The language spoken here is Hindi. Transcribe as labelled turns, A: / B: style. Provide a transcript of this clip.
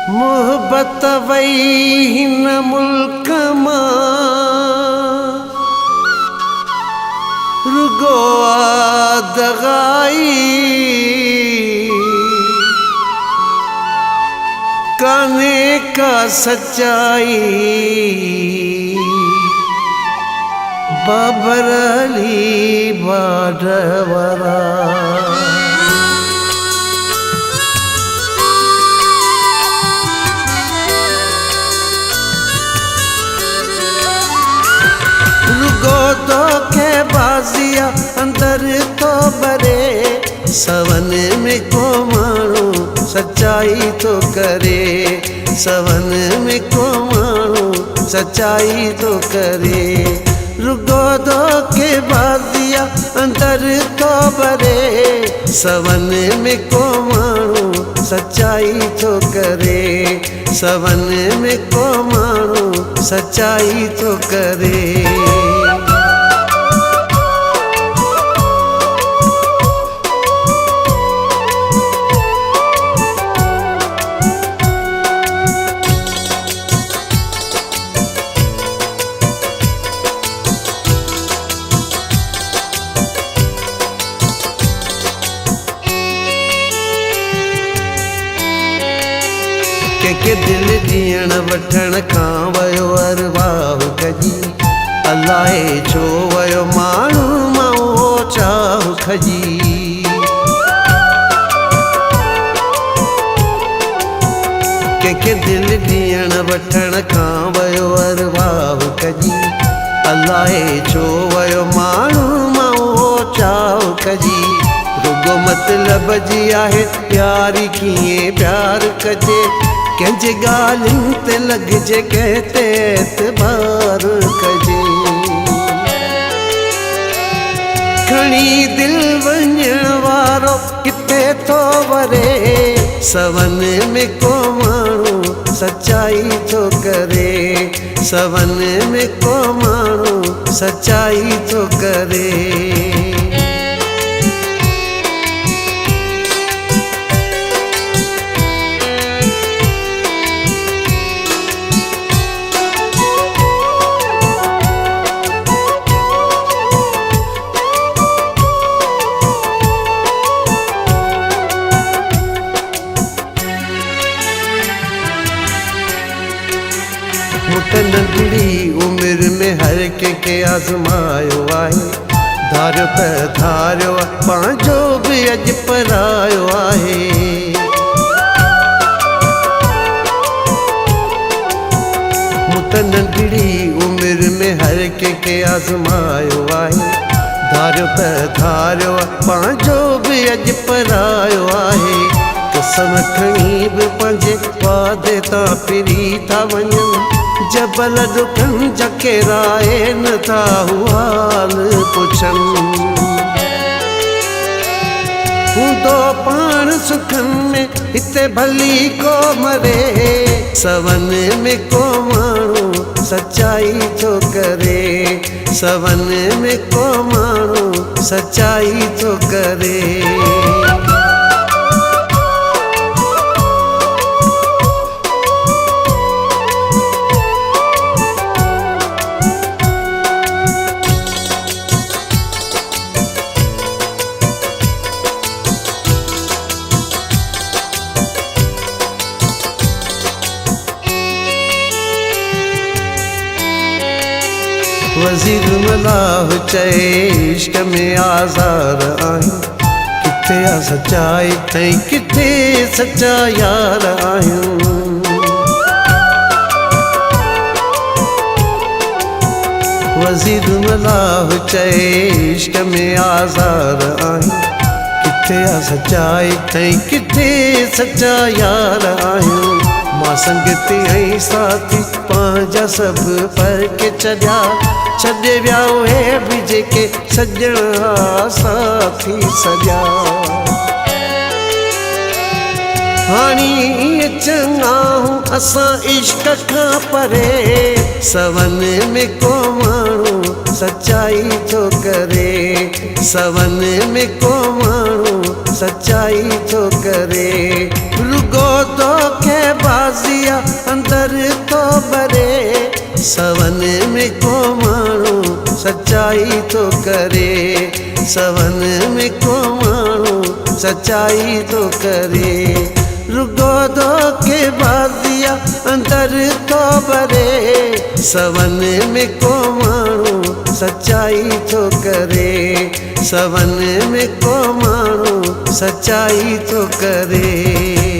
A: मोहब्बत वई हिन मुल्क मां रुगो दगाई काने का सच्चाई बाबर अली बाडवरा रुगो तो के बाजिया अंदर तो बरे सवन में को मानो सच्चाई तो करे सवन में को मानो सच्चाई तो करे रुगो दो के बाजिया अंदर तो बरे सवन में को मानो सच्चाई तो करे सवन में को मानो सच्चाई तो करे के दिल जीअण वठण खां वयो अरवाह कजी अलाए छो वयो माण्हू मां चाह खजी के दिल जीअण वठण खां वयो अरवाह कजी अलाए छो वयो माण्हू मां चाह खजी रुगो मतलब जी आहे प्यारी कीअं प्यार कजे कंहिंजे ॻाल्हियुनि ते लॻिजे कंहिं ते एतबार कजे खणी दिल वञण वारो किथे थो वरे सवन में को माण्हू सच्चाई थो करे सवन में को माण्हू सच्चाई थो करे नंढड़ी उम्र में हर के आज़मायो आहे धारियो त धारियो पंहिंजो बि अॼु परायो आहे मूं त नंढड़ी उम्र में हर के आज़मायो आहे धारियो त धारियो पंहिंजो बि अॼु परायो आहे कसम खणी बि पंहिंजे वादे तां फिरी था वञनि जबल दुखन जकेराए नथा हाल पुछन हूंदो पाण सुखन में हिते भली को मरे सवन में को माण्हू सच्चाई तो करे सवन में को माण्हू सच्चाई तो करे वज़ीर मलाह चए इश्क में आज़ार आहियूं किथे आ सच्चाई ऐं किथे सच्चा यार आहियूं वज़ीर मलाह चए इश्क में आज़ार आहियूं किथे आ सच्चाई ऐं किथे सच्चा यार आहियूं मां संगती ऐं साथी पंहिंजा सभु फर्क़ छॾिया छॾे विया उहे बि जेके सॼणा साथी सॼा हाणे ईअं चङा हूं असां इश्क खां परे सवन में को माण्हू सच्चाई तो करे सवन में को माण्हू सच्चाई तो करे रुगो तो के बाज़ सवन में को माण्हू सच्चाई तो करे, सवन में को माण्हू सच्चाई तो करे। रुगो दो के बाजिया अंदर तो बरे, सवन में को माण्हू सच्चाई तो करे, सवन में को माण्हू सच्चाई तो करे।